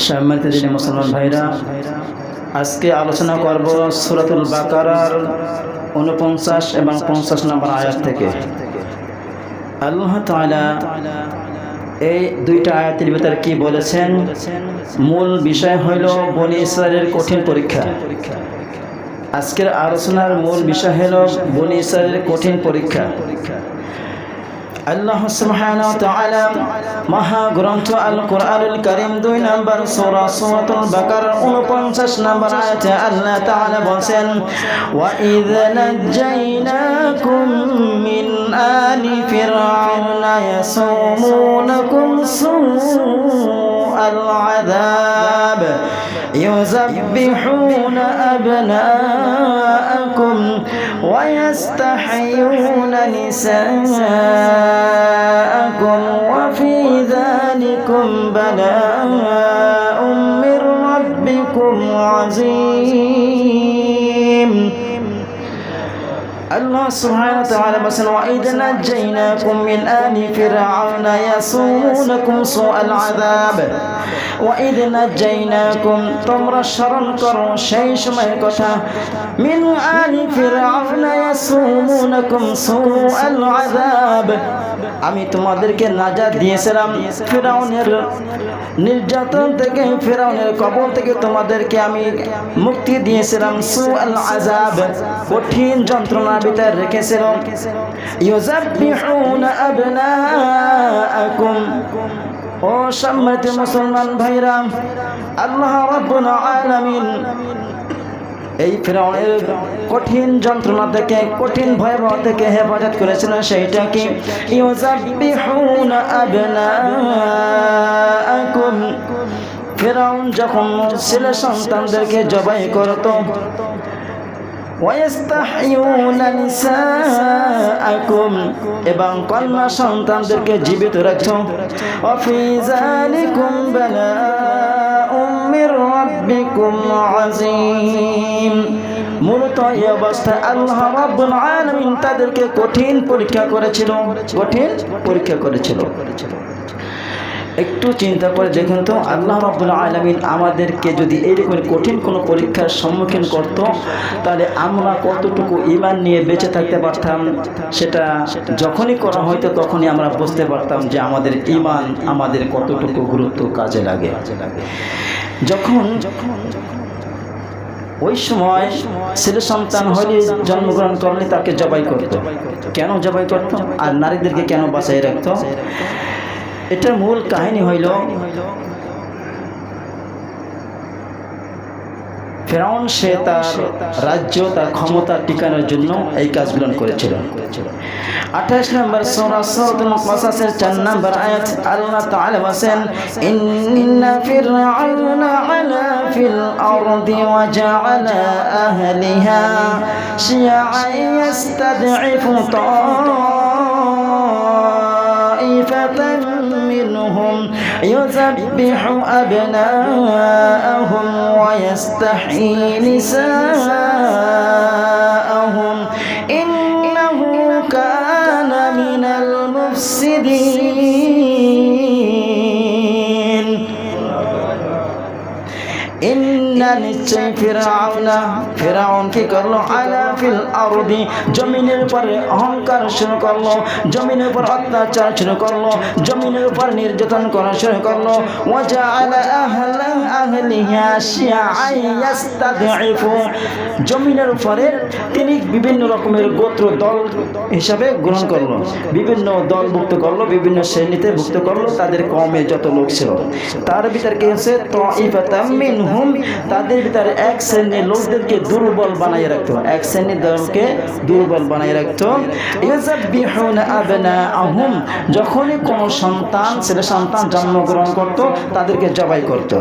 সম্মানিত দিনী মুসলমান ভাইরা, আজকে আলোচনা করব সূরাতুল বাকারার 49 এবং 50 নম্বর আয়াত থেকে। আল্লাহ তাআলা এই দুইটা আয়াতের ভিতরে কি বলেছেন? মূল বিষয় হইল বনী ইসরাইলের কঠিন পরীক্ষা। আজকের আলোচনার মূল বিষয় হল বনী ইসরাইলের কঠিন পরীক্ষা। আল্লাহ সুবহানাহু ওয়া তাআলা মহাগ্রন্থ আল কোরআনুল কারীম 2 নম্বর সূরা সূরাতুল বাকারার 49 নম্বর আয়াতে আল্লাহ তাআলা বলেন, ওয়া ইয নাজাইনাকুম মিন আলি ফিরআউনা ইয়াসুমুনাকুম সুআল আযাব ইউযাব্বিহুনা আবনাআকুম ওয়া ইস্তাহয়ুনা নিসাআকুম ওয়া ফি যালিকুম বালাa'un মির রাব্বিকুম আযীম। আল্লাহ সুবহানাহু ওয়া তাআলা বলেন, ওয়া ইয নাজাইনাকুম মিন আলি ফিরআউনা ইয়াসুমুনাকুম সুআল আযাব। ওয়া ইয নাজাইনাকুম, তোমরা স্মরণ করো সেই সময়ের কথা, মিন আলি ফিরআউনা ইয়াসুমুনাকুম সুআল আযাব, আমি তোমাদেরকে নাজাত দিয়েছিলাম ফিরআউনের নির্যাতন থেকে, ফিরআউনের কবল থেকে তোমাদেরকে আমি মুক্তি দিয়েছিলাম। সুআল আযাব, কঠিন যন্ত্রণার ভিতরে রেখেছিলাম। ইউযাব্বিহুনা আবনাআকুম, ও সম্মানিত মুসলমান ভাইরা, আল্লাহ রাব্বুল আলামিন এই ফিরআউনের কঠিন যন্ত্রণা থেকে, কঠিন ভয়াবহ থেকে হেফাজত করেছিলেন। সেইটা কি? ইউযাব্বিহুনা আবনাআকুম, ফিরআউন যখন ছেলে সন্তানদেরকে জবাই করত, ওয়া ইস্তাহয়ুনা নিসাআকুম, এবং কন্যা সন্তানদেরকে জীবিত রাখত। ওয়া ফি যালিকুম বালাa'un মির রাব্বিকুম আযীম। মূলত এই অবস্থায় আল্লাহ রাব্বুল আলামিন তাদেরকে কঠিন পরীক্ষা করেছিল, কঠিন পরীক্ষা করেছিল। একটু চিন্তা করে দেখুন তো, আল্লাহ রাব্বুল আলামিন আমাদেরকে যদি এইরকম কঠিন কোনো পরীক্ষার সম্মুখীন করত, তাহলে আমরা কতটুকু ঈমান নিয়ে বেঁচে থাকতে পারতাম। সেটা যখনই করা হয়তো তখনই আমরা বুঝতে পারতাম যে আমাদের ঈমান আমাদের কতটুকু গুরুত্ব কাজে লাগে। যখন ওই সময় ছেলে সন্তান হলে, জন্মগ্রহণ করলে তাকে জবাই করত। কেন জবাই করত? আর নারীদেরকে কেন বাঁচাই রাখত? এটার মূল কাহিনী হইল, ফিরআউন সে তার রাজ্য, তার ক্ষমতা টিকানোর জন্য এই কাজগুলো করেছিল। 28 নম্বর সূরা সূরাতুল কাসাসের 4 নম্বর আয়াত আল্লাহ তাআলা বলেন, ইন্না ফিরআউনা আলা ফিল আরদি ওয়া জাআলা আহলিহা শিয়া'আন ইয়াস্তাদ'iফু তা'iফাতান মিনহুম ইউযাব্বিহু আবনাআহুম ওয়া ইস্তাহয়ী নিসাআহুম ইন্নাহু কানা মিনাল মুফসিদিন। ইন্না, নিশ্চয় ফিরআউন কি করলো? আলা ফিল আরদি, জমিনের উপরে অহংকার শুরু করলো, জমিনের উপর অত্যাচার শুরু করলো, জমিনের উপর নির্যাতন করা শুরু করলো। ওয়া জাআলা আহলিহা শিয়া'আন ইয়াস্তাদ'iফু, জমিনের উপরে তিনি বিভিন্ন রকমের গোত্র দল হিসাবে গ্রহণ করলো, বিভিন্ন দলভুক্ত করলো, বিভিন্ন শ্রেণীতে ভুক্ত করলো। তাদের কওমে যত লোক ছিল তার ভিতরে কি হচ্ছে? তা'iফাতাম মিনহুম, তাদের ভিতরে এক শ্রেণীর লোকদেরকে দুর্বল বানাই রাখতো, এক শ্রেণীর দলকে দুর্বল বানাই রাখতো। ইউযাব্বিহুনা আবনাআহুম, যখনই কোনো সন্তান, ছেলে সন্তান জন্মগ্রহণ করত তাদেরকে জবাই করত।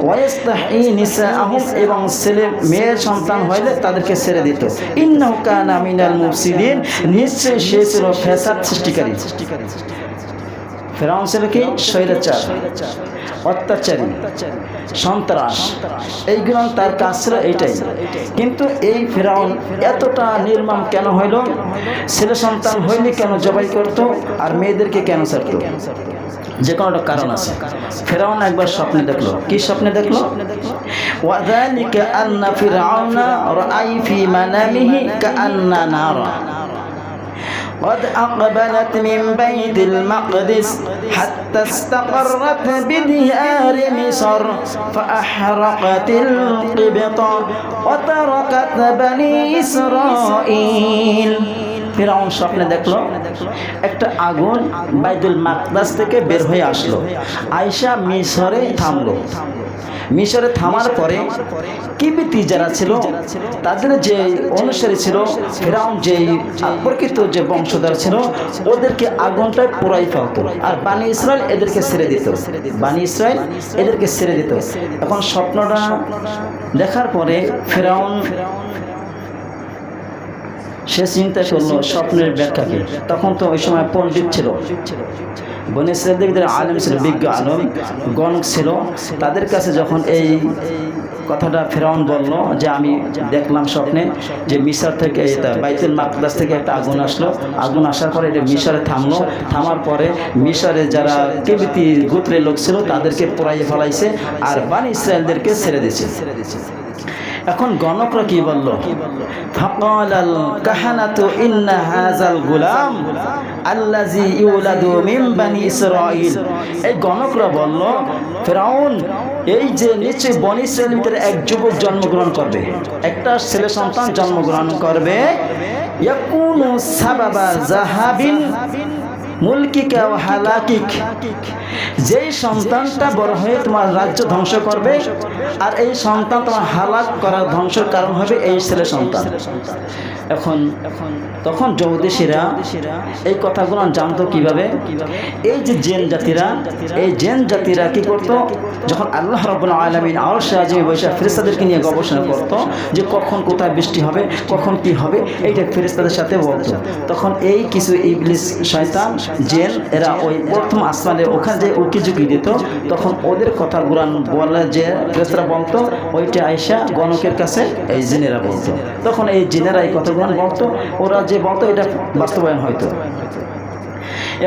ওয়া ইস্তাহয়ী নিসাআহুম, এবং ছেলে মেয়ে সন্তান হইলে তাদেরকে ছেড়ে দিত। ইন্নাহু কানা মিনাল মুফসিদিন, নিশ্চয় সে ছিল ফ্যাসাদ সৃষ্টিকারী। ফিরআউন ছিল কি? স্বৈরাচার, অত্যাচারী, সন্ত্রাস, এইগুলো তার কাজ ছিল, এইটাই। কিন্তু এই ফিরআউন এতটা নির্মম কেন হইল? ছেলে সন্তান হইলে কেন জবাই করত আর মেয়েদেরকে কেন ছাড়ত? যে কোনো একটা কারণ আছে। ফেরাউন একবার স্বপ্নে দেখলো। কি স্বপ্নে দেখলো? ওয়াযালিকা আন্না ফিরআউনা রাআই ফি মানামিহি কাআন্না নারা قد أقبلت من بيت المقدس حتى استقرت بديار مصر فأحرقت القبط وتركت بني إسرائيل। ফিরআউন স্বপ্নে দেখলো একটা আগুন বাইতুল মাকদাস থেকে বের হয়ে আসলো, আয়েশা মিশরে থামলো। মিশরে থামার পরে কিবতি যারা ছিল তাদের যে অনুসারী ছিল, ফিরআউন যে প্রকৃত যে বংশধর ছিল, ওদেরকে আগুনটায় পোড়াই ফেলতো, আর বানি ইসরায়েল এদেরকে ছেড়ে দিত। বানি ইসরায়েল এদেরকে ছেড়ে দিত। এখন স্বপ্নটা দেখার পরে ফিরআউন সে চিন্তা করলো স্বপ্নের ব্যাখ্যাকে। তখন তো ওই সময় পণ্ডিত ছিল, বনি ইসরায়েলদের ভিতরে আলেম ছিল, বিজ্ঞ আলেম গণক ছিল। তাদের কাছে যখন এই কথাটা ফিরআউন বলল যে আমি দেখলাম স্বপ্নে যে মিশর থেকে বাইতুল মাকদাস থেকে একটা আগুন আসলো, আগুন আসার পরে এটা মিশরে থামলো, থামার পরে মিশরে যারা কিবতি গোত্রের লোক ছিল তাদেরকে পোড়াইয়ে ফেলাইছে, আর বানি ইসরায়েলদেরকে ছেড়ে দিয়েছে। এখন গণকরা কি বলল? ফাকালাল কাহানাতু ইন্না হাযাল গুলাম আল্লাযী ইউলাদু মিন বানি ইসরাঈল। এই গণকরা বলল ফিরআউন এই যে নিশ্চয় বনি ইসরাঈলের ভিতরে এক যুবক জন্মগ্রহণ করবে, একটা ছেলে সন্তান জন্মগ্রহণ করবে, ইয়াকুনু সাবাবা যাহাবিন মুলকিকা ওয়া হালাকিক। যেই সন্তানটা বড় হয়ে তোমার রাজ্য ধ্বংস করবে, আর এই সন্তান তোমার হালাক করার ধ্বংসের কারণ হবে এই ছেলে সন্তান। তখন জ্যোতিষীরা এই কথাগুলো জানতো কিভাবে? এই যে জেন জাতিরা, এই জেন জাতিরা কি করতো? যখন আল্লাহ রাব্বুল আলামিন আরশে আজিমে বসে ফেরেশতাদেরকে নিয়ে গবেষণা করতো যে কখন কোথায় বৃষ্টি হবে, কখন কি হবে, এইটা ফেরেশতাদের সাথে বলতো। তখন এই কিছু ইবলিস শয়তান জেন এরা ওই প্রথম আসমানে ওখানে যে উকিঝুঁকি দিত, তখন ওদের কথাগুলো বলে যে ফেরেশতারা বলতো, ওইটা আয়েশা গণকের কাছে এই জিনেরা বলতো। তখন এই জিনেরা এই কথাগুলো বলতো, ওরা যে বলতো এটা বাস্তবায়ন হয়তো।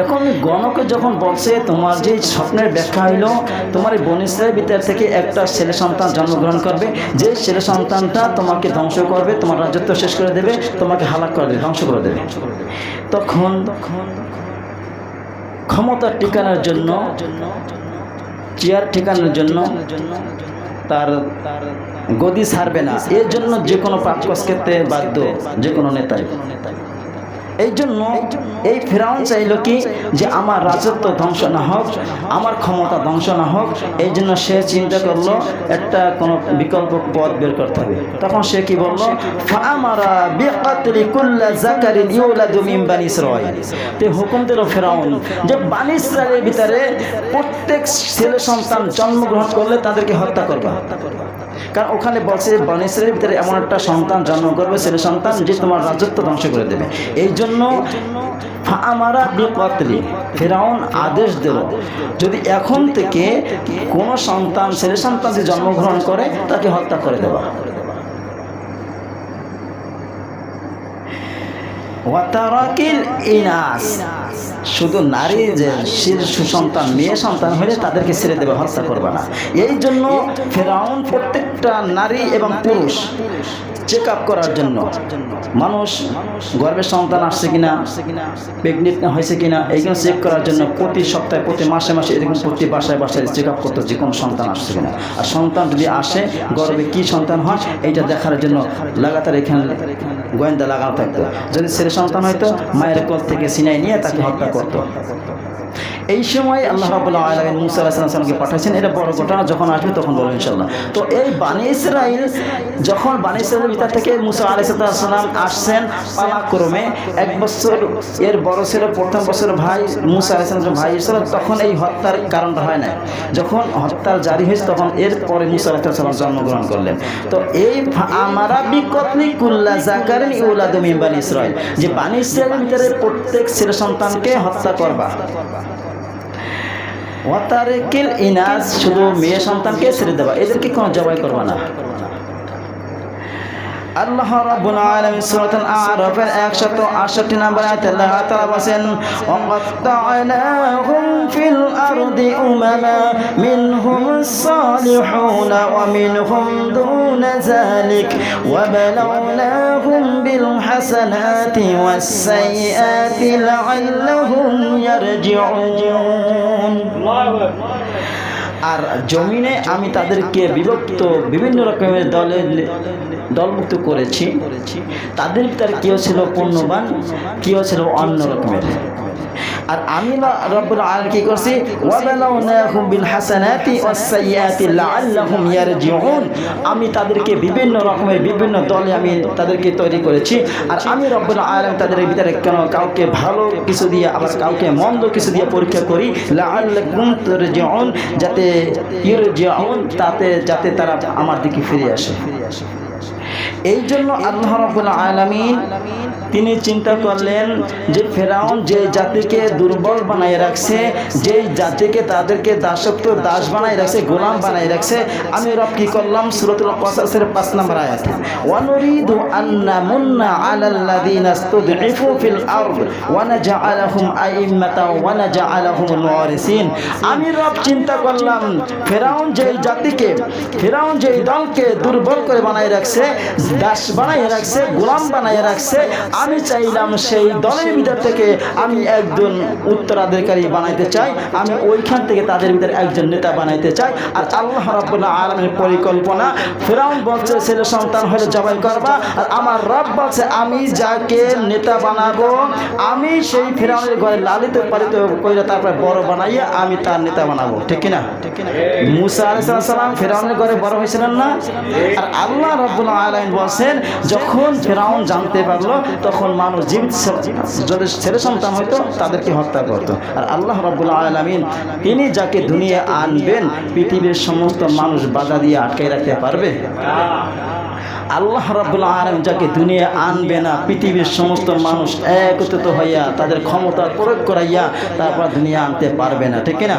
এখন গণকে যখন বলছে তোমার যে স্বপ্নের ব্যাখ্যা হইল তোমার এই বনি ইসরাঈলের ভিতর থেকে একটা ছেলে সন্তান জন্মগ্রহণ করবে, যে ছেলে সন্তানটা তোমাকে ধ্বংস করবে, তোমার রাজত্ব শেষ করে দেবে, তোমাকে হালাক করে দেবে, ধ্বংস করে দেবে। তখন ক্ষমতা ঠিকানোর জন্য, চেয়ার ঠিকানোর জন্য, তার গদি ছাড়বে না, এর জন্য যে কোনো পাপ কাজ করতে বাধ্য যে কোনো নেতাই। এই জন্য এই ফিরআউন চাইল কি যে আমার রাজত্ব ধ্বংস না হোক, আমার ক্ষমতা ধ্বংস না হোক। এই জন্য সে চিন্তা করলো একটা কোনো বিকল্প পথ বের করতে হবে। তখন সে কি বললো? ফাআমারা বিকাতলি কুল্লি যাকারিন ইউলাদু মিন বানি ইসরাঈল। তে হুকুম দিল ফিরআউন যে বানি ইসরাঈলের ভিতরে প্রত্যেক ছেলে সন্তান জন্মগ্রহণ করলে তাদেরকে হত্যা করবে। কারণ ওখানে বলছে বনি ইসরাঈলের ভিতরে এমন একটা সন্তান জন্ম করবে, ছেলে সন্তান, যে তোমার রাজত্ব ধ্বংস করে দেবে। এই জন্য ফাআমারা বিকাতলি, ফিরআউন আদেশ দিল যদি এখন থেকে কোন সন্তান ছেলে সন্তান যে জন্মগ্রহণ করে তাকে হত্যা করে দেওয়া। ওয়াতারাকিল ইনাস, শুধু নারী যে শিশু সন্তান মেয়ে সন্তান হলে তাদেরকে ছেড়ে দেবে, হত্যা করবে না। এই জন্য ফিরআউন প্রত্যেকটা নারী এবং পুরুষ চেক আপ করার জন্য, মানুষ গর্ভের সন্তান আসছে কিনা, প্রেগনেন্ট হয়েছে কিনা, এইগুলো চেক করার জন্য প্রতি সপ্তাহে প্রতি মাসে মাসে এরকম প্রতি বাসায় বাসায় চেক আপ করতো যে কোনো সন্তান আসছে কিনা। আর সন্তান যদি আসে গর্ভে কি সন্তান হয় এইটা দেখার জন্য লাগাতার এখানে গোয়েন্দা লাগানো থাকতো। যদি ছেলে সন্তান হয়তো মায়ের কোল থেকে ছিনাই নিয়ে তাকে হত্যা করতো। এই সময় আল্লাহ রাব্বুল আলামিন মুসা আলাইহিস সালামকে পাঠাইছেন। এটা বড় ঘটনা, যখন আসবে তখন বলবো ইনশাআল্লাহ। তো এই বানি ইসরাঈল যখন বানি ইসরাঈলের ভিতর থেকে মুসা আলাইহিস সালাম আসছেন পালাক্রমে, এক বছর এর বড় ছিল, প্রথম বছর ভাই মুসা আলাইহিস সালামের ভাই ছিল, তখন এই হত্যার কারণটা হয় না। যখন হত্যা জারি হয়েছে তখন এর পরে মুসা আলাইহিস সালাম জন্মগ্রহণ করলেন। তো এই আমারা বিকতলি কুল্লা যাকারিন ইউলাদু মিন বানি ইসরাঈল, যে বানি ইসরাঈলের ভিতরে প্রত্যেক ছেলে সন্তানকে হত্যা করবা। ওয়াতারিকিল ইনাস, শুধু মেয়ে সন্তানকে ছেড়ে দেবা, এদেরকে কোনো জবাই করবা না। আল্লাহ রাব্বুল আলামিন সূরাতুল আরাফের 168 নম্বর আয়াতে আল্লাহ তাআলা বলেন ওয়াকাত্তা'নাহুম ফিল আরদি উমামা মিনহুমুস সালিহুন ওয়া মিনহুম দুনা যালিক ওয়া বালাগনাহুম বিল হাসানাতি ওয়াস সাইয়্যাতি লাআল্লাহুম ইয়ারজিউন। আর জমিনে আমি তাদেরকে বিভক্ত বিভিন্ন রকমের দলমুক্ত করেছি। তাদের ভিতরে কেউ ছিল পুণ্যবান, কেউ ছিল অন্য রকমের। আর আমি রব্বুল আলামিন কি করছি ওয়াবালাউনাহুম বিল হাসানাতি ওয়াস সাইয়্যাতি লাআল্লাহুম ইয়ারজিউন। আমি তাদেরকে বিভিন্ন রকমের বিভিন্ন দলে আমি তাদেরকে তৈরি করেছি। আর আমি রব্বুল আলামিন তাদের ভিতরে কেন কাউকে ভালো কিছু দিয়ে আবার কাউকে মন্দ কিছু দিয়ে পরীক্ষা করি লাআল্লাকুম তারজিউন, যাতে ইয়ারজিউন যাতে তারা আমার দিকে ফিরে আসে। এই জন্য আল্লাহ রাব্বুল আলামিন তিনি চিন্তা করলেন যে ফেরাউন যে জাতিকে দুর্বল বানায় রাখছে, যে জাতিকে তাদেরকে দাসত্ব দাস বানায় রাখছে, গোলাম বানায় রাখছে, আমি রব কি করলাম সূরাতুল কসাসের 5 নম্বর আয়াত ওয়া নুরিদু আন নামুন্না আলাল্লাযিনা ইসতুদঈফু ফিল আরদ ওয়া নাজআলাহুম আইম্মাতাও ওয়া নাজআলাহুমুল ওয়ারিসিন। আমি রব চিন্তা করলাম ফেরাউন যে জাতিকে, ফেরাউন যে দলকে দুর্বল করে বানায় রাখছে, দাস বানায় রাখছে, গোলাম বানায় রাখছে, আমি চাইলাম সেই দলের ভিতর থেকে আমি একজন উত্তরাধিকারী বানাইতে চাই, আমি ওইখান থেকে তাদের ভিতরে একজন নেতা বানাইতে চাই। আর আল্লাহ রাব্বুল আলামিনের পরিকল্পনা, ফেরাউন বলছে ছেলে সন্তান হলে জবাই করবা, আর আমার রব বলছে আমি যাকে নেতা বানাবো আমি সেই ফেরাউনের ঘরে লালিত পালিত করে তারপরে বড় বানাইয়া আমি তার নেতা বানাবো। ঠিক কিনা? মুসা আলাইহিস সালাম ফেরাউনের ঘরে বড় হয়েছিলেন না? আর আল্লাহ রাব্বুল আলামিন বলেন যখন ফেরাউন জানতে পারলো তখন মানুষ জীবিত যদি ছেলে সন্তান হয়তো তাদেরকে হত্যা করত। আর আল্লাহ রাব্বুল আলামিন তিনি যাকে দুনিয়া আনবেন পৃথিবীর সমস্ত মানুষ বাধা দিয়ে আটকে রাখতে পারবে? আল্লাহ রাব্বুল আলামিন যাকে দুনিয়া আনবে না পৃথিবীর সমস্ত মানুষ একত্রিত হইয়া তাদের ক্ষমতা প্রয়োগ করাইয়া তারপর দুনিয়া আনতে পারবে না। ঠিক না?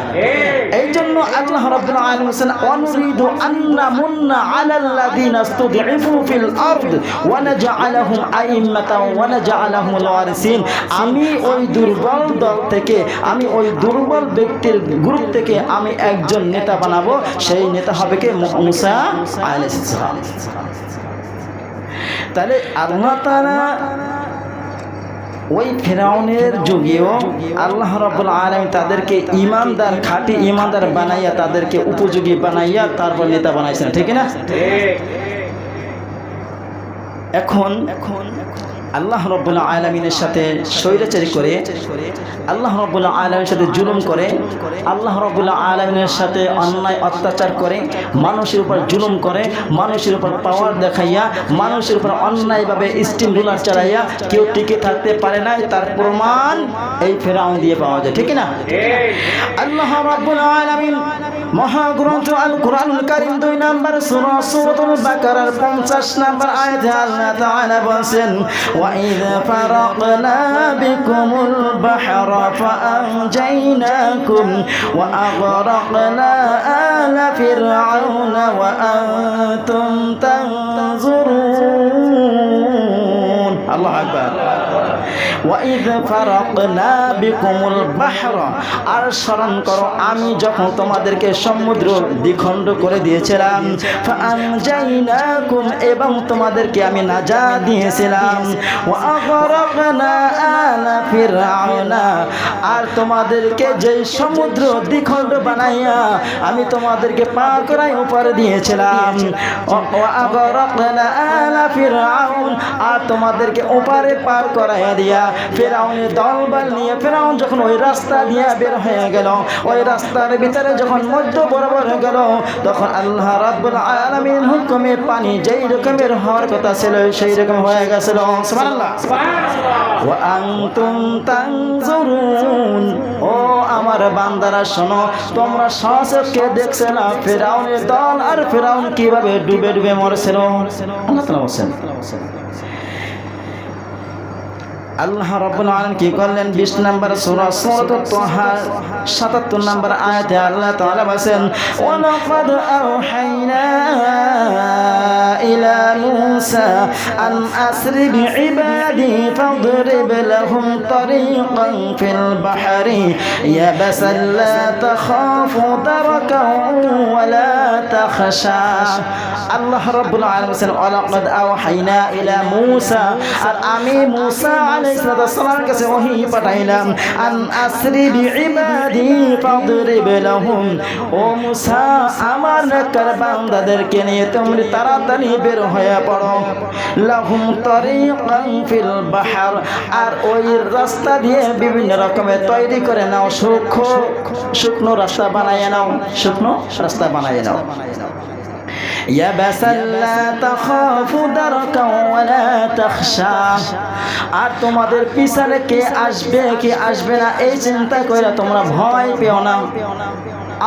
এই জন্য আল্লাহ রাব্বুল আলামিন বলেন অনুরিদু আন্না মুন্না আলাল্লাযিনা ইসতুদঈফু ফিল আরদ ওয়া নাজআলাহুম আইম্মাতাও ওয়া নাজআলাহুমুল ওয়ারিসিন। আমি ওই দুর্বল দল থেকে, আমি ওই দুর্বল ব্যক্তির গ্রুপ থেকে আমি একজন নেতা বানাবো, সেই নেতা হবে কে? মুসা আলাইহিস সালাম। তাহলে আল্লাহ তাআলা ওই ফেরাউনের যুগেও আল্লাহ রাব্বুল আলামিন তাদেরকে ইমানদার, খাঁটি ইমানদার বানাইয়া তাদেরকে উপযোগী বানাইয়া তারপর নেতা বানাইছেন। ঠিক না? এখন আল্লাহ রাব্বুল আলামিনের সাথে স্বৈরাচারী করে, আল্লাহ রাব্বুল আলামিনের সাথে জুলুম করে, আল্লাহ রাব্বুল আলামিনের সাথে অন্যায় অত্যাচার করে, মানুষের উপর জুলুম করে, মানুষের উপর পাওয়ার দেখাইয়া, মানুষের উপর অন্যায়ভাবে স্টিম রুলার চালাইয়া কেউ টিকে থাকতে পারে না। তার প্রমাণ এই ফেরাউন দিয়ে পাওয়া যায়। ঠিক না? আল্লাহ রাব্বুল আলামিন মহাগ্রন্থ আল কুরআনুল কারীম 2 নম্বর সূরা সূরাতুল বাকারার 50 নম্বর আয়াতে আল্লাহ তাআলা বলেন وَإِذْ فَرَقْنَا بِكُمُ الْبَحْرَ فَأَنْجَيْنَاكُمْ وَأَغْرَقْنَا آلَ فِرْعَوْنَ وَأَنْتُمْ تَنْظُرُونَ الله أكبر وَإِذْ فَرَقْنَا بِكُمُ الْبَحْرَ আর স্মরণ করো আমি যখন তোমাদেরকে সমুদ্র দ্বিখণ্ড করে দিয়েছিলাম, فَأَنْجَيْنَاكُمْ এবং তোমাদেরকে আমি নাজাত দিয়েছিলাম, وَأَغْرَقْنَا آلَ فِرْعَوْنَ আর তোমাদেরকে যেই সমুদ্র দ্বিখণ্ড বানাইয়া আমি তোমাদেরকে পার করাই উপরে দিয়েছিলাম, وَأَغْرَقْنَا آلَ فِرْعَوْنَ আর তোমাদেরকে ওপারে পার করাইয়া দিয়া ফেরাউনের দলবল নিয়ে ফেরাউন যখন ওই রাস্তা দিয়ে বের হয়ে গেল, ওই রাস্তার ভিতরে যখন মধ্য বরাবর হয়ে গেল, তখন আল্লাহ রাব্বুল আলামিন হুকুমে পানি যেই রকমের হওয়ার কথা ছিল সেই রকম হয়ে গেছিল। সুবহানাল্লাহ। ওয়া আনতুম তানজুরুন ও আমার বান্দারা শোনো, তোমরা সচক্ষে দেখছো না ফেরাউনের দল আর ফেরাউন কিভাবে ডুবে ডুবে মরছিল। আল্লাহ তাআলা বলেন, আল্লাহ রাব্বুল আলামিন কি করলেন 20 নম্বর সূরা সূরাতুত তাহা 77 নম্বর আয়াতে আল্লাহ তাআলা বলেন ওয়া লাকাদ আওহাইনা ইলা موسى أن أسر بعبادي فاضرب لهم طريقا في البحر يبسا لا تخاف دركا ولا تخشى الله رب العالمين ولقد أوحينا إلى موسى أمي موسى عليه الصلاة والسلام কাছে ওহী পাঠাইলাম আন আসরি বিইবাদি ফাদরিব লাহুম ও মুসা আমার নেককার বান্দাদেরকে নিয়ে তুমি তাড়াতাড়ি বের হয়ে পড়ো লাহুম তরিকান ফিল বাহর আর ওই রাস্তা দিয়ে বিভিন্ন রকমের তৈরি করে নাও শুকনো রাস্তা বানায় নাও শুকনো রাস্তা বানায় নাও يبسا لا تخاف دركا ولا تخشى আর তোমাদের পিছনে কে আসবে না এই চিন্তা কইরা তোমরা ভয় পেও না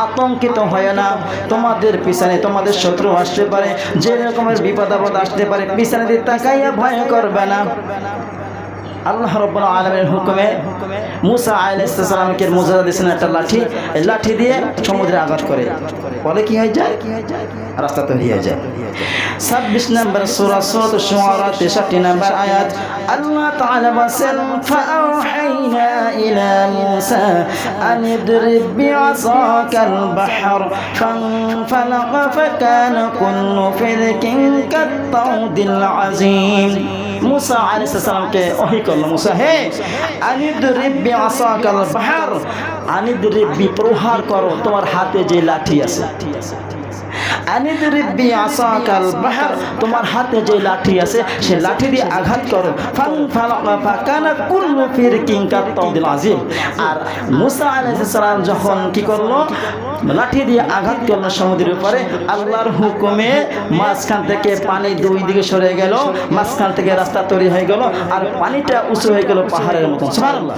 আতঙ্কিত হয় না তোমাদের পিছনে তোমাদের শত্রু আসতে পারে যে রকমের বিপদ আপদ আসতে পারে পিছনে দিয়ে তাকাইয়া ভয় করবে না আল্লাহ রাব্বুল আলামিনের হুকুমে মুসা আলাইহিস সালামকে মুজাদা দিয়েছেন একটা লাঠি দিয়ে সমুদ্রে আঘাত করে বলে কি হয়ে যায় রাস্তা তৈরি হয়ে যায় 26 নম্বর সূরা সূরাতুশ শুআরা 63 নম্বর আয়াত আল্লাহ তাআলা বলেন ফাআওহাইনা ইলা মুসা আন ইদরিব বিআসাকাল বাহর ফানফালাকা ফাকানা কুল্লু ফিরকিন কাত-তাউদিল আযীম মুসা আলাইহিস সালামকে ওহী করল মুসা হে আনিদরিব বিআসাকাল বাহর আনিদরিব প্রহার করো তোমার হাতে যে লাঠি আছে আনিদরিব বিআসাকাল বাহর তোমার হাতে যে লাঠি আছে সে লাঠি দিয়ে আঘাত করো ফানফালাকা ফাকানা কুল্লু ফিরকিন কাত-তাউদিল আযীম আর মুসা আলাইহিস সালাম যখন কি করলো লাঠি দিয়ে আঘাত করলো সমুদ্রের উপরে আল্লাহর হুকুমে মাঝখান থেকে পানি দুই দিকে সরে গেল মাঝখান থেকে রাস্তা তৈরি হয়ে গেল আর পানিটা উঁচু হয়ে গেল পাহাড়ের মতো সুবহানাল্লাহ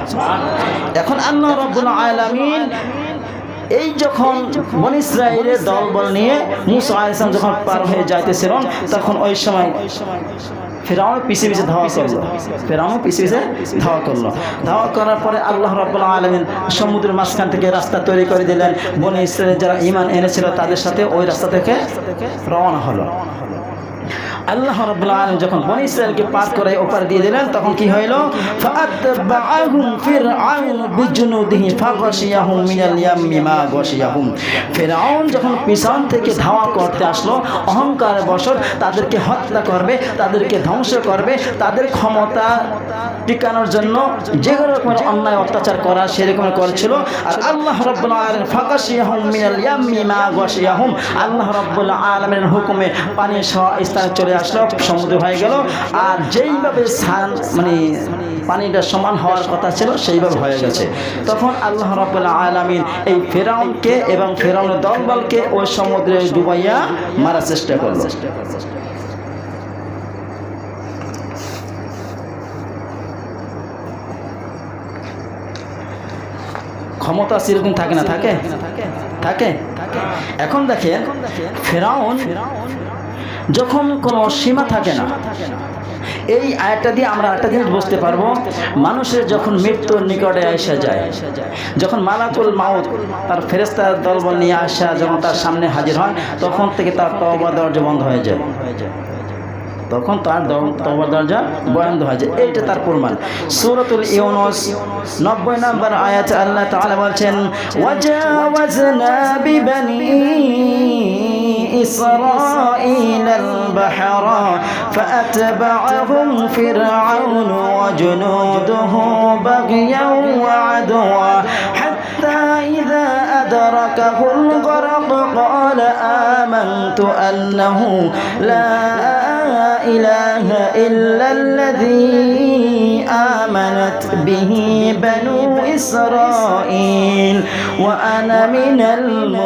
এখন আল্লাহ রাব্বুল আলামিন এই যখন বনী ইসরাইলের দলবল নিয়ে মুসা আলাইহিস সালাম যখন পার হয়ে যাইতেছিলেন তখন ওই সময় ফিরআউন পিছে ধাওয়া করলো ধাওয়া করার পরে আল্লাহ রাব্বুল আলামিন সমুদ্রের মাঝখান থেকে রাস্তা তৈরি করে দিলেন বনী ইসরাইল যারা ঈমান এনেছিল তাদের সাথে ওই রাস্তা থেকে রওনা হলো আল্লাহ রাব্বুল আলামিন যখন বনী ইসরাইলকে পার করে ওপার দিয়ে দিলেন তখন কি হইল ফাআতবাআহুম ফিরআউন বিজুনুদিহি ফাগাশিয়াহুম মিনাল ইয়াম্মি মা গাশিয়াহুম ফিরআউন যখন পিছন থেকে ধাওয়া করতে আসলো অহংকার বশত তাদেরকে হত্যা করবে তাদেরকে ধ্বংস করবে তাদের ক্ষমতা টিকানোর জন্য যে রকমের অন্যায় অত্যাচার করা সেরকম করেছিল আর আল্লাহ রাব্বুল আলামিন ফাগাশিয়াহুম মিনাল ইয়াম্মি মা গাশিয়াহুম আল্লাহ রাব্বুল আলামিনের হুকুমে পানি স্থানে চলে আসলো সমুদ্র হয়ে গেল আর যেইভাবে মানে পানিটা সমান হওয়ার কথা ছিল সেইভাবে হয়ে গেছে তখন আল্লাহ রাব্বুল আলামিন এই ফিরআউনকে এবং ফিরআউনের দলবলকে ওই সমুদ্রে ডুবাইয়া মারার চেষ্টা করলো ক্ষমতা চিরদিন থাকে না থাকে এখন দেখেন ফিরআউন যখন কোনো সীমা থাকে না এই আয়াতটা দিয়ে আমরা একটা জিনিস বুঝতে পারবো মানুষের যখন মৃত্যুর নিকটে এসে যায় যখন মালাকুল মাউত তার ফেরেশতা দলবল নিয়ে আসা যখন তার সামনে হাজির হয় তখন থেকে তার তওবা দরজা বন্ধ হয়ে যায় তখন তার তওবা দরজা বন্ধ হয়ে যায় এইটা তার প্রমাণ সূরাতুল ইউনূস 90 নম্বর আয়াত আল্লাহ তাআলা বলেন ওয়াজাওয়াজনা বিবানি إسرائيل البحر فأتبعهم فرعون وجنوده بغيا وعدوا حتى إذا أدركه الغرق قال آمنت أنه لا إله إلا الذي آمنت به بنو إسرائيل وأنا من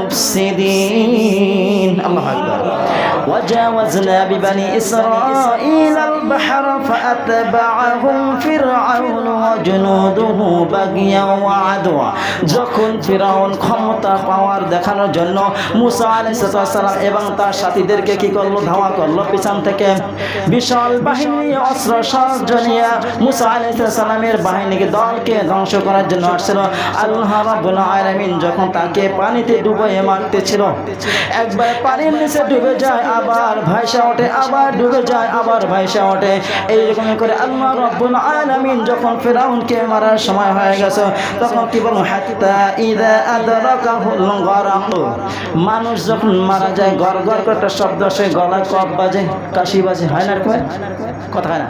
المفسدين الله أكبر وجاوزنا ببني إسرائيل البحر فأتبعهم فرعون وجنوده بغيا وعدوا যখন ফিরআউন ক্ষমতা পাওয়ার দেখানোর জন্য মুসা আলাইহিস সালাম এবং তার সাথীদেরকে কি করলো ধাওয়া করলো পিছন থেকে বিশাল বাহিনী অস্ত্র শস্ত্র নিয়ে মুসা আলাইহিস সালামের বাহিনীকে দলকে ধ্বংস করার জন্য আসছিল আল্লাহ রাব্বুল আলামিন যখন তাকে পানিতে ডুবিয়ে মারতেছিল একবার পানির নিচে ডুবে যায় আবার ভাইসা ওঠে, আবার ডুবে যায়, আবার ভাইসা ওঠে। এইরকম করে আল্লাহ রাব্বুল আলামিন যখন ফিরআউনকে মারার সময় হয়ে গেছে তখন কি বলুন, হাত্তা ইযা আদরাকাহুল গরাক, মানুষ যখন মারা যায় গড় গড় করে একটা শব্দ আসে, গলায় কপ বাজে, কাশি বাজে, হয় না এরকম কথা? হয় না?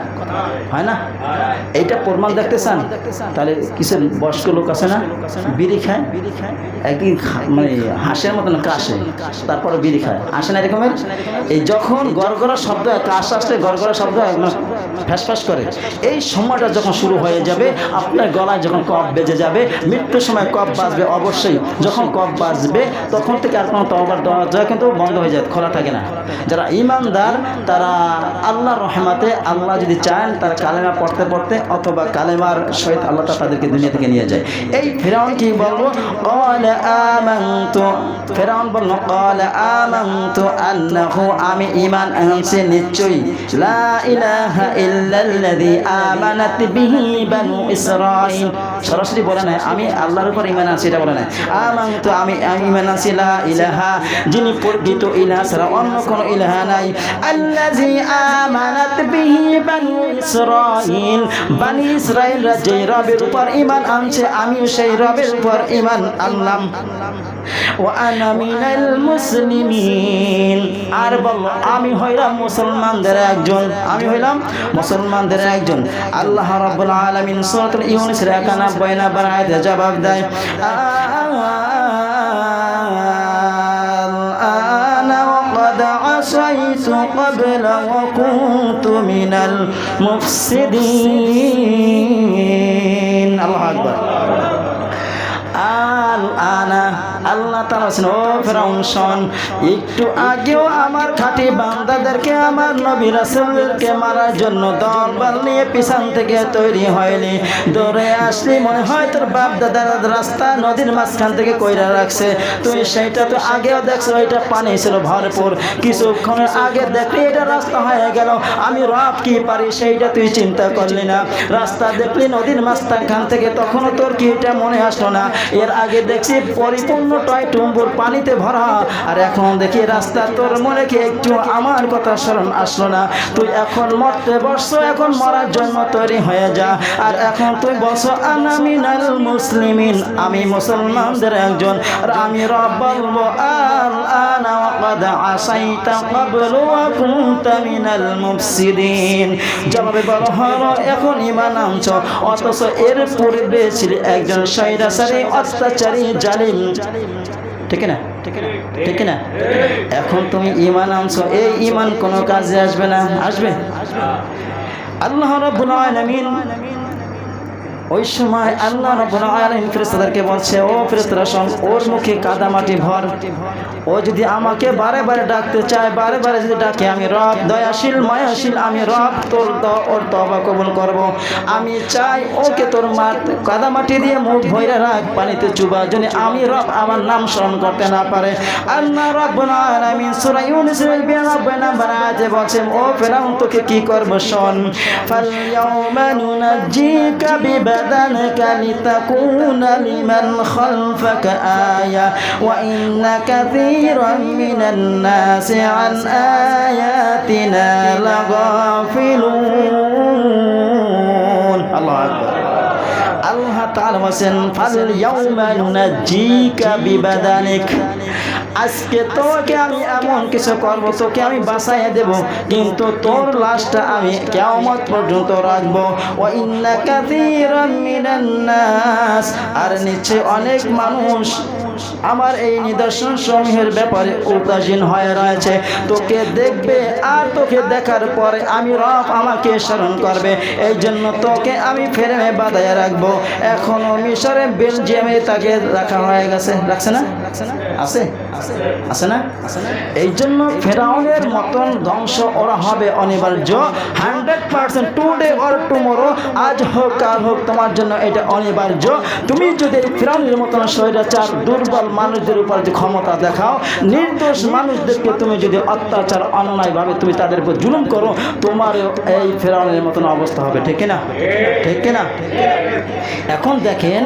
হয় না? এইটা প্রমাণ দেখতে চান? তাহলে কিসের বয়স্ক লোক আছে না, বিড়ি খায়, একদিন মানে হাঁসের মতন কাশে, তারপরে বিড়ি খায়, আসে না এরকমের? এই যখন গড়গড়া শব্দ হয়, কাশ আসলে গড়গড়া শব্দ হয়, ফ্যাসফ্যাস করে, এই সময়টা যখন শুরু হয়ে যাবে আপনার গলায় যখন কফ বেজে যাবে, মৃত্যুর সময় কফ বাজবে অবশ্যই। যখন কফ বাজবে তখন থেকে আর কোনো তওবার দরজা কিন্তু বন্ধ হয়ে যায়, খোলা থাকে না। যারা ঈমানদার তারা আল্লাহর রহমতে, আল্লাহ যদি চান তারা কালেমা পড়তে পড়তে অথবা কালেমার সহিত আল্লাহ তাদেরকে দুনিয়া থেকে নিয়ে যায়। এই ফিরআউন কি বলবো, ক্বালা আমানতু, ফিরআউন বলল ক্বালা আমানতু আন্নাহু, আমি ঈমান আনছি নিশ্চয়ই, লা ইলাহা ইল্লাল্লাযী আমানাত বিহি বানু ইসরাঈল, সরাসরি বলে না আমি আল্লাহর উপর ঈমান আনছি, এটা বলে না, আমানতু আমি ঈমান আনছি, লা ইলাহা যিনি প্রকৃত ইলাহ ছাড়া অন্য কোনো ইলাহ নাই, আল্লাযী আমানাত বিহি বানু ইসরাঈল, বানি ইসরাঈলরা যে রবের উপর ঈমান আনছে আমিও সেই রবের উপর ঈমান আনলাম, ওয়া আনা মিনাল মুসলিমিন, আর বলল আমি হইলাম মুসলমানদের একজন, আমি হইলাম মুসলমানদের একজন। আল্লাহ রাব্বুল আলামিন সূরাতুল ইউনূসের 91 নম্বর আয়াতে জবাব দেয়, আনা ওয়াকাদ আসাইতু ক্বাবলা ওয়া কুনতু মিনাল মুফসিদিন। আল্লাহু আকবার। আনা আল্লাহ তাআলা বলেন, ও ফিরআউন শোন, একটু আগেও আমার খাঁটি বান্দাদেরকে, আমার নবী রাসূলকে মারার জন্য দলবল নিয়ে পিছন থেকে তৈরি হয়নি, দৌড়ে আসলি, মনে হয় তোর বাপ দাদার রাস্তা নদীর মাঝখান থেকে কইরা রাখছে, তুই সেইটা তো আগেও দেখছো, ওইটা পানি ছিল ভরপুর, কিছুক্ষণ আগে দেখলি এটা রাস্তা হয়ে গেল, আমি রব কি পারি সেইটা তুই চিন্তা করলি না, রাস্তা দেখলি নদীর মাঝখান থেকে, তখনও তোর কি এটা মনে আসলো না, এর আগে দেখছি পরিপূর্ণ টয় টুম্বুর পানিতে ভরা, আর এখন দেখি রাস্তা, তোর মনে কি একটু আমার কথা স্মরণ আসলো না, তুই এখন মরতে বসছো, এখন মরার জন্য তৈরি হয়ে যা, আর এখন তুই বলছো আনা মিনাল মুসলিমিন, আমি মুসলমানদের একজন, আর আমি রব বলবো আল আনা ওয়াকাদ আসাইতা ক্বাবলু ওয়া কুনতা মিনাল মুফসিদিন, জবাবে বলা হলো এখন ঈমান আনছো, অথচ এর পূর্বে ছিলে একজন স্বৈরাচারী, অত্যাচারী, জালিম, ঠিক না? ঠিক না? এখন তুমি ঈমান আনছো, এই ঈমান কোনো কাজে আসবে না, আসবে? আল্লাহ রাব্বুল আলামিন ওই সময় আল্লাহ রাব্বুল আলামিন ফেরেশতাদেরকে বলছে, ও ফেরেশতারা শোন, ওর মুখে কাদা মাটি ভর, ও যদি আমাকে বারে বারে ডাকতে চায়, বারে বারে যদি ডাকে আমি রব দয়াশীল মায়াশীল, আমি রব, তোর ওর তওবা কবুল করব, আমি চাই ওকে তোর কাদা মাটি দিয়ে মুখ ভরে রাখ, পানিতে চুবা, যদি আমি রব আমার নাম স্মরণ করতে না পারে। আল্লাহ রাব্বুল আলামিন সূরা ইউনূসের 92 নম্বর আয়াতে বলেন, ও ফিরআউন তোকে কি করব শোন, ফাল ইয়াওমা নুনাজ্জিকা বিবাদানকা লিতাকুনা লিমান খালফাকা আয়া ওয়া ইন্না কাসীরান মিনান নাসি আন আয়াতিনা লাগাফিলুন। আল্লাহু আকবার। আল্লাহ তাআলা বলেন, ফাল ইয়াওমা নুনাজ্জিকা বিবাদানিক, আজকে তোকে আমি এমন কিছু করবো, তোকে আমি বাঁচাইয়া দেব, কিন্তু তোর লাশটা আমি কিয়ামত পর্যন্ত রাখবো, ওয়া ইন্না কাসীরান মিনান নাস, আর নিশ্চয় অনেক মানুষ আমার এই নিদর্শন সমূহের ব্যাপারে উদাসীন হয়ে রয়েছে, তোকে দেখবে আর তোকে দেখার পরে আমি রব আমাকে স্মরণ করবে, এই জন্য তোকে আমি ফ্রেমে বাঁধাইয়া রাখবো। এখনো মিশরে, বেলজিয়ামে তাকে রাখা হয়ে গেছে, রাখছে না? আছে? আছে না? এই জন্য ফেরাউনের মতন ধ্বংস ওরা হবে অনিবার্য, 100% টুডে অর টুমরো, আজ হোক কাল হোক, তোমার জন্য এটা অনিবার্য। তুমি যদি ফেরাউনের মতন স্বৈরাচার, দুর্বল মানুষদের উপর যে ক্ষমতা দেখাও, নির্দোষ মানুষদেরকে তুমি যদি অত্যাচার, অন্যায়ভাবে তুমি তাদের উপর জুলুম করো, তোমার এই ফেরাউনের মতন অবস্থা হবে, ঠিক না? ঠিক না? এখন দেখেন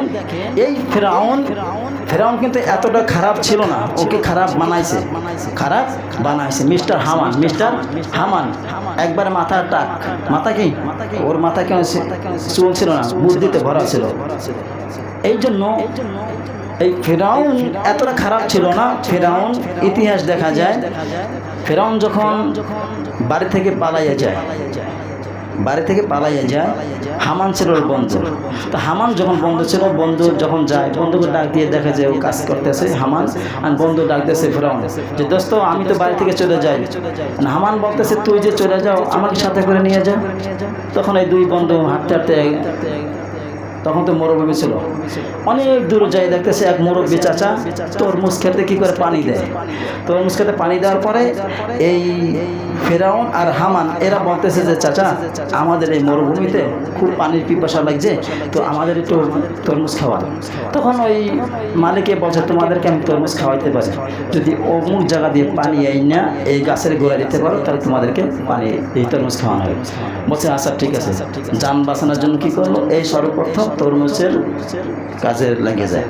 এই ফেরাউন কিন্তু এতটা খারাপ ছিল না, ওকে খারাপ বানাইছে মিস্টার হামান একবার মাথার টাক, মাথা কি ওর মাথা কেন চুল ছিল না, বুদ্ধিতে ভরা ছিল। এই জন্য এই ফেরাউন এতটা খারাপ ছিল না। ফেরাউন ইতিহাস দেখা যায়, ফেরাউন যখন বাড়ি থেকে পালাইয়া যায়, হামান ছিল ওর বন্ধু। তো হামান যখন বন্ধু ছিল, বন্ধু যখন যায়, বন্ধুকে ডাক দিয়ে দেখা যায় ও কাজ করতেছে হামান, আর বন্ধু ডাকতেছে ফেরাউন যে দোস্ত আমি তো বাড়ি থেকে চলে যাই। হামান বলতেছে তুই যে চলে যাও আমাকে সাথে করে নিয়ে যা। তখন এই দুই বন্ধু হাঁটতে হাঁটতে, তখন তো মরুভূমি ছিল, অনেক দূর যাই দেখতেছে এক মুরব্বী চাচা তরমুজ খেতে কি করে পানি দেয়। তরমুজ খেতে পানি দেওয়ার পরে এই ফেরাউন আর হামান এরা বলতেছে যে চাচা আমাদের এই মরুভূমিতে খুব পানির পিপাসা লাগছে, তো আমাদের একটু তরমুজ খাওয়া। তখন ওই মালিকে বলছে তোমাদেরকে আমি তরমুজ খাওয়াইতে পারি, যদি অমুক জায়গা দিয়ে পানি এই না এই গাছের গোড়া দিতে পারো তাহলে তোমাদেরকে পানি এই তরমুজ খাওয়ানো হবে। বলছে আচ্ছা ঠিক আছে। যান বাঁচানোর জন্য কি করলো, এই সর্বপ্রথম তরমুজের কাজে লেগে যায়।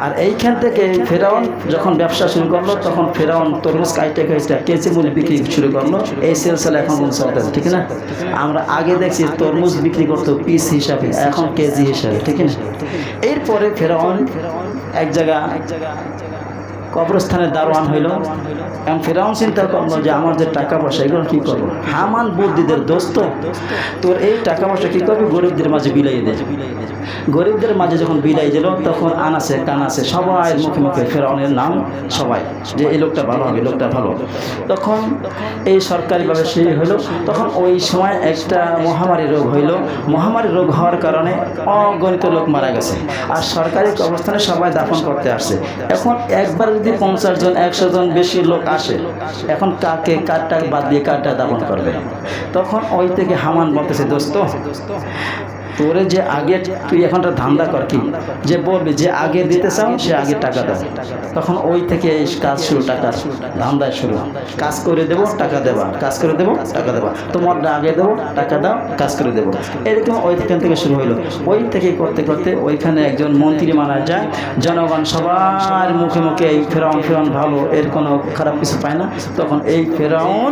আর এইখান থেকে ফেরাউন যখন ব্যবসা শুরু করলো, তখন ফেরাউন তরমুজ কাইটে কেজি মূল্য বিক্রি শুরু করলো। এই সিলসিলা এখন চলতেছে, ঠিক না? আমরা আগে দেখছি তরমুজ বিক্রি করতো পিস হিসাবে, এখন কেজি হিসাবে, ঠিক না? এরপরে ফেরাউন এক জায়গা কবরস্থানের দারোয়ান হইল। এখন ফেরাউন চিন্তা করলো যে আমার যে টাকা পয়সা এগুলো কী করবো। হামান বুদ্ধিদের দোস্ত, তোর এই টাকা পয়সা কী করবি, গরিবদের মাঝে বিলাই দে। গরিবদের মাঝে যখন বিলাই দিল, তখন আনাসে কানাসে সবাই মুখে মুখে ফেরাউনের নাম, সবাই যে এই লোকটা ভালো হবে, লোকটা ভালো। তখন এই সরকারিভাবে সেই হলো। তখন ওই সময় একটা মহামারী রোগ হইল। মহামারী রোগ হওয়ার কারণে অগণিত লোক মারা গেছে, আর সরকারি অবস্থানে সবাই দাফন করতে আসছে। এখন একবার যদি 50 জন 100 জন বেশি লোক আসে, এখন কারটা বাদ দিয়ে কারটা দাফন করবে। তখন ওই থেকে হামান বলতেছে দোস্ত তোরে যে আগে তুই এখনটা ধান্দা কর, কি যে বলবি যে আগে দিতে চাও সে আগে টাকা দাও। তখন ওই থেকে এই কাজ শুরু, টাকার ধান্দায় শুরু। কাজ করে দেবো টাকা দেবা, কাজ করে দেবো টাকা দেবা, তোমারটা আগে দেবো টাকা দাও, কাজ করে দেবো, এরকম ওইখান থেকে শুরু হইলো। ওই থেকে করতে করতে ওইখানে একজন মন্ত্রী মারা যায়। জনগণ সবার মুখে মুখে এই ফেরাউন ভালো, এর কোনো খারাপ কিছু পায় না। তখন এই ফেরাউন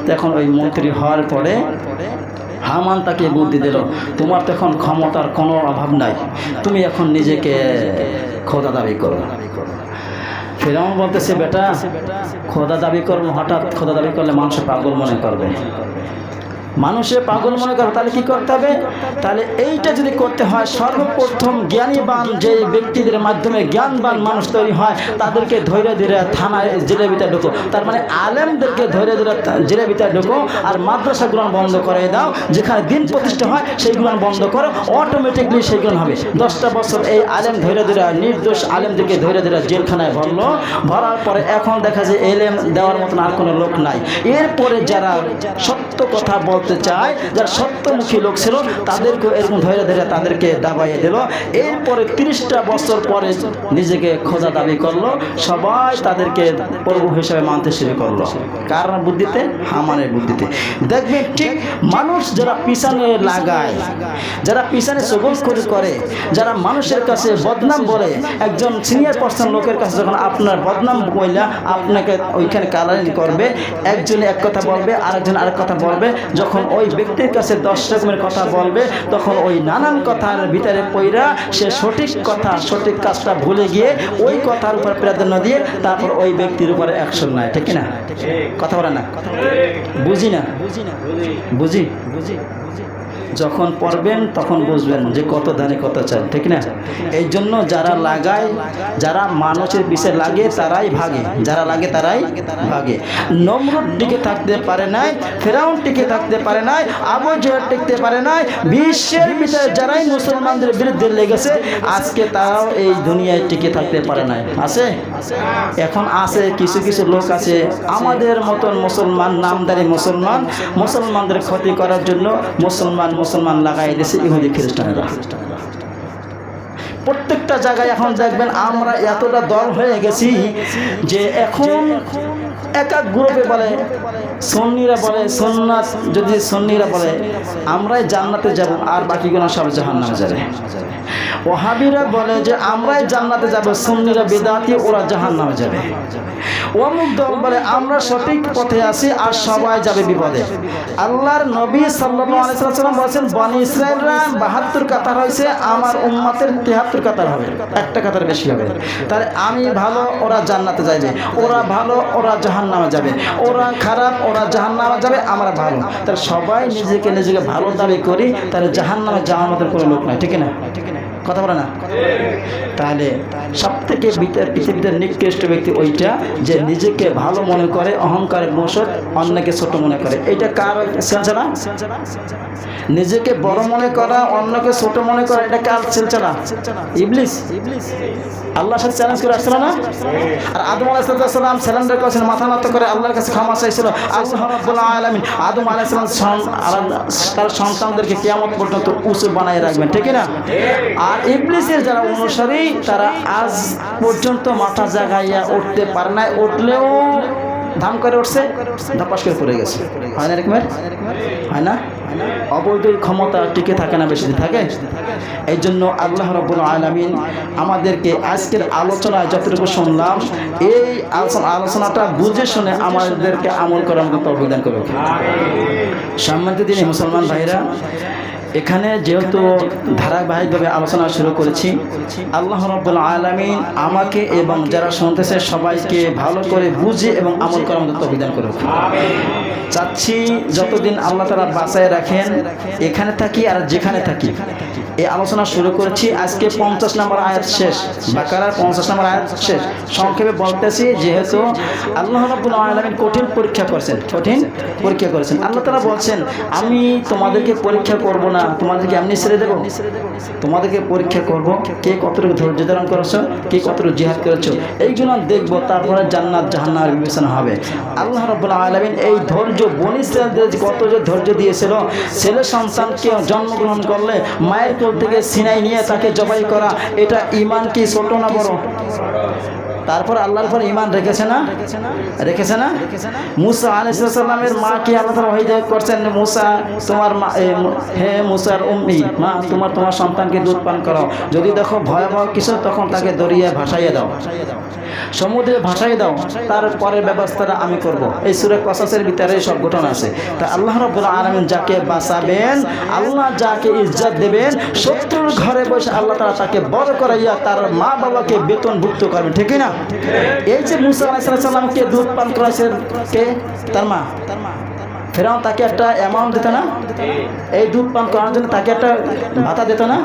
তখন ওই মন্ত্রী হওয়ার পরে হামান তাকে বুদ্ধি দিল, তোমার তো এখন ক্ষমতার কোনো অভাব নাই, তুমি এখন নিজেকে খোদা দাবি করো। ফেরাউন বলতেছে বেটা খোদা দাবি করবো, হঠাৎ খোদা দাবি করলে মানুষ পাগল মনে করবে। মানুষে পাগল মনে করে, তাহলে কি করতে হবে? তাহলে এইটা যদি করতে হয়, সর্বপ্রথম জ্ঞানীবান যে ব্যক্তিদের মাধ্যমে জ্ঞানবান মানুষ তৈরি হয়, তাদেরকে ধৈর্য ধীরে থানায় জেলের ভিতরে ঢোকো। তার মানে আলেমদেরকে ধৈর্য ধীরে জেলের ভিতরে ঢোকো, আর মাদ্রাসাগুলো বন্ধ করে দাও, যেখানে দিন প্রতিষ্ঠা হয় সেইগুলো বন্ধ করো, অটোমেটিকলি সেইগুলো হবে। 10টা বছর এই আলেম ধৈর্য ধীরে, নির্দোষ আলেমদেরকে ধৈর্য ধীরে জেলখানায় ভরলো। ভরার পরে এখন দেখা যায় এলেম দেওয়ার মতন আর কোনো লোক নাই। এরপরে যারা সত্য কথা বলতে চায়, যারা সত্যমুখী লোক ছিল, তাদেরকে এরকম ধৈর্য ধীরে তাদেরকে দাবাইয়ে দিল। এরপরে 30টা বছর পরে নিজেকে খোদা দাবি করলো, সবাই তাদেরকে প্রভু হিসেবে মানতে শুরু করলো। কার বুদ্ধিতে? হামানের বুদ্ধিতে। দেখবেন ঠিক মানুষ যারা পিছনে লাগায়, যারা পিছনে চগলখড়ি করে, যারা মানুষের কাছে বদনাম বলে, একজন সিনিয়র পার্সন লোকের কাছে যখন আপনার বদনাম বইলা আপনাকে ওইখানে কালারিং করবে, একজনে এক কথা বলবে, আরেকজন আরেক কথা বলবে, যখন ওই ব্যক্তির কাছে 10 রকমের কথা বলবে, তখন ওই নানান কথার ভিতরে পইরা সে সঠিক কথা সঠিক কাজটা ভুলে গিয়ে ওই কথার উপর প্রাধান্য দিয়ে তারপর ওই ব্যক্তির উপরে অ্যাকশন নেয়, ঠিক না? কথা বলে না, বুঝি যখন পড়বেন তখন বুঝবেন যে কত ধানে কত চাই, ঠিক না? এই জন্য যারা লাগায়, যারা মানুষের পিছে লাগে তারাই ভাগে, যারা লাগে তারাই ভাগে। নমরুদ টিকে থাকতে পারে নাই, ফেরাউন টিকে থাকতে পারে নাই, আবু জেহেল টিকতে পারে নাই। বিশ্বের ভিতরে যারাই মুসলমানদের বিরুদ্ধে লেগেছে আজকে তারাও এই দুনিয়ায় টিকে থাকতে পারে নাই। আছে এখন আছে কিছু কিছু লোক আছে আমাদের মতন মুসলমান, নামদারি মুসলমানদের ক্ষতি করার জন্য মুসলমান লাগাই দিয়েছে ইহুদি খ্রিস্টানরা। প্রত্যেকটা জায়গায় এখন দেখবেন আমরা এতটা দল হয়ে গেছি যে এখন এক এক গ্রুপে বলে, সুন্নিরা বলে সুন্নাত, যদি সুন্নিরা বলে আমরাই জান্নাতে যাব আর বাকিগুলো সব জাহান্নামে যাবে। ওয়াহাবিরা বলে যে আমরাই জান্নাতে যাব, সুন্নিরা বিদআতি, ওরা জাহান্নামে যাবে। অমুক দল বলে আমরা সঠিক পথে আছি আর সবাই যাবে বিপদে। আল্লাহর নবী সাল্লাল্লাহু আলাইহি ওয়াসাল্লাম বলেছেন বনি ইসরাঈলরা 72 কাতার হয়েছে, আমার উম্মতের 73 কাতার হবে, একটা কাতার বেশি হবে। তাহলে আমি ভালো, ওরা জান্নাতে যাবে, ওরা ভালো, ওরা জাহান্নামে যাবে, ওরা খারাপ, ওরা জাহান্নামে যাবে, আমরা ভালো। তাহলে সবাই নিজেকে ভালো দাবি করি, তাহলে জাহান্নামে যাওয়ার মতো কোনো লোক নাই, ঠিক না? কথা বলে না? তাহলে সব থেকে পৃথিবীতে নিকৃষ্ট ব্যক্তি ওইটা যে নিজেকে ভালো মনে করে, অহংকারের বশত অন্যকে ছোট মনে করে। এটা কার সিলসিলা? নিজেকে বড় মনে করা, অন্যকে ছোট মনে করা, এটা কার সিলসিলা? ইবলিস। আল্লাহর সাথে চ্যালেঞ্জ করে আসছিল না? আর আদম আলাইহিস সালাম স্যালেন্ডার করেছেন, মাথা নত করে আল্লাহর কাছে ক্ষমা চাইছিল। আল্লাহ রাব্বুল আলামিন আদম আলাইহিস সালাম তার সন্তানদেরকে কিয়ামত পর্যন্ত উঁচু বানায় রাখবেন, ঠিক না? আর ইবলিসের যারা অনুসারী তারা আজ পর্যন্ত মাথা জাগাইয়া উঠতে পারে না, উঠলেও ধাম করে উঠছে, ধপাস করে পড়ে গেছে। হয় না এরকমের? হয় না? অবৈধ ক্ষমতা টিকে থাকে না, বেশি দিন থাকে। এই জন্য আল্লাহ রাব্বুল আলামিন আমাদেরকে আজকের আলোচনায় যতটুকু শুনলাম, এই আলোচনাটা বুঝে শুনে আমাদেরকে আমল করার মতো তৌফিক দান করুন। সম্মানিত দিনী মুসলমান ভাইরা, এখানে যেহেতু ধারাবাহিকভাবে আলোচনা শুরু করেছি, আল্লাহ রাব্বুল আলামিন আমাকে এবং যারা শুনতেছে সবাইকে ভালো করে বুঝে এবং আমল করার মতো তৌফিক দান করুন। চাচ্ছি যতদিন আল্লাহ তাআলা বাঁচায় রাখেন, এখানে থাকি আর যেখানে থাকি, এই আলোচনা শুরু করেছি। আজকে 50 নম্বর আয়াত শেষ, বাকারার 50 নম্বর আয়াত শেষ। সংক্ষেপে বলতেছি, যেহেতু আল্লাহ রাব্বুল আলামিন কঠিন পরীক্ষা করেছেন, আল্লাহ তাআলা বলছেন আমি তোমাদেরকে পরীক্ষা করব না, তোমাদেরকে এমনি ছেড়ে দেবো? তোমাদেরকে পরীক্ষা করব, কে কতটুকু ধৈর্য ধারণ করেছো, কে কতটুকু জিহাদ করেছো, এইগুলো দেখবো। তারপরে জান্নাত জাহান্নামের বিবেচনা হবে। আল্লাহ রাব্বুল আলামিন এই ধৈর্য বনী ইসরাঈলদের কত যে ধৈর্য দিয়েছিল, ছেলে সন্তানকে জন্মগ্রহণ করলে মায়ের কোল থেকে ছিনাই নিয়ে তাকে জবাই করা, এটা ঈমান কি ছোট না বড়? তারপর আল্লাহর উপর ঈমান রেখেছে না? মুসা আলাইহিস সালামের মা কি আল্লাহ তাআলা ওহী করছেন, মুসা তোমার মা, হে মুসার উম্মি মা, তোমার সন্তানকে দুধ পান করাও, যদি দেখো ভয়াবহ কিছু তখন তাকে দরিয়ায় ভাসাইয়ে দাও, সমুদ্রে ভাসাইয়ে দাও, তারপরের ব্যবস্থাটা আমি করব। এই সূরা কসাসের ভিতরে সব ঘটনা আছে। তা আল্লাহ রাব্বুল আলামিন যাকে বাঁচাবেন, আল্লাহ যাকে ইজ্জত দেবেন, শত্রুর ঘরে বসে আল্লাহ তাআলা তাকে বড় করাইয়া তার মা বাবাকে বেতনভুক্ত করবেন, ঠিক না? এই যে মুসা আলাইহিস সালামকে দুধ পান করাইছেন কে? তার মা। ফেরাউন তাকে একটা অ্যামাউন্ট দিত না? এই দুধ পান করার জন্য তাকে একটা ভাতা দিত না?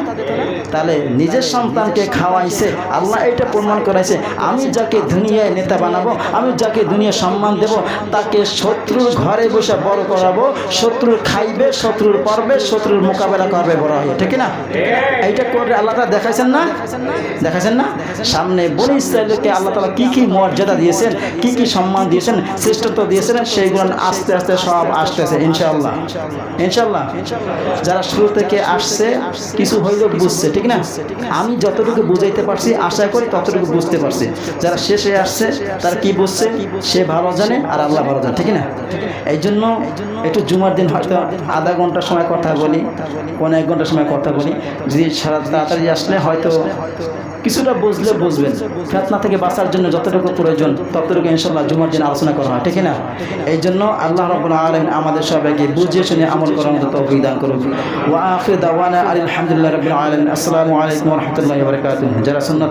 তাহলে নিজের সন্তানকে খাওয়াইছে, আল্লাহ এটা প্রমাণ করাইছে আমি যাকে দুনিয়ায় নেতা বানাবো, আমি যাকে দুনিয়া সম্মান দেব, তাকে শত্রুর ঘরে বসে বড় করাবো, শত্রুর খাইবে, শত্রুর পড়বে, শত্রুর মোকাবেলা করবে, বড় হয়, ঠিক না? এইটা করে আল্লাহ তাআলা দেখাইছেন না? সামনে বনী ইসরাঈলকে আল্লাহ তাআলা কি মর্যাদা দিয়েছেন, কি সম্মান দিয়েছেন, শ্রেষ্ঠত্ব দিয়েছেন, সেইগুলো আস্তে আস্তে সব আসতেছে ইনশাআল্লাহ। যারা শুরু থেকে আসছে কিছু হইলেও বুঝছে, ঠিক না? আমি যতটুকু বুঝাইতে পারছি, আশা করি ততটুকু বুঝতে পারছি। যারা শেষে আসছে তারা কি বুঝছে, সে ভালো জানে আর আল্লাহ ভালো জানে, ঠিক না? এই জন্য একটু জুমার দিন হয়তো আধা ঘন্টার সময় কথা বলি, 1 ঘন্টার সময় কথা বলি। যদি সারা তাড়াতাড়ি আসলে হয়তো কিছুটা বুঝবেন। ফিতনা থেকে বাঁচার জন্য যতটুকু প্রয়োজন ততটুকু ইনশাআল্লাহ জুমার দিন আলোচনা করা হয়, ঠিক না? এই জন্য আল্লাহ রাব্বুল আলামিন আমাদের সবাইকে বুঝে শুনে আমল করার মতো তৌফিক দান করুন। ওয়া আখির দাওয়ানা আলহামদুলিল্লাহি রাব্বিল আলামিন। আসসালামু আলাইকুম ওয়া রাহমাতুল্লাহি ওয়া বারাকাতুহু। যারা সুন্নাত